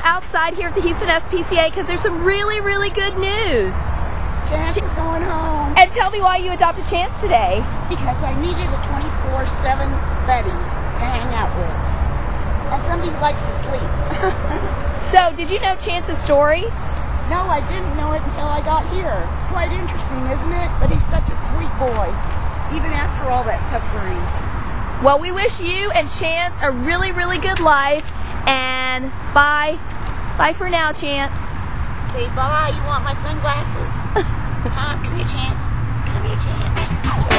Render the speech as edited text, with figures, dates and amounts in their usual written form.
outside here at the Houston SPCA because there's some really, really good news. Chance is going home. And tell me why you adopted Chance today. Because I needed a 24/7 buddy to hang out with. And somebody who likes to sleep. So, did you know Chance's story? No, I didn't know it until I got here. It's quite interesting, isn't it? But he's such a sweet boy, even after all that suffering. Well, we wish you and Chance a really, really good life. And bye. Bye for now, Chance. Say bye. You want my sunglasses? Huh? Come here, Chance. Come here, Chance.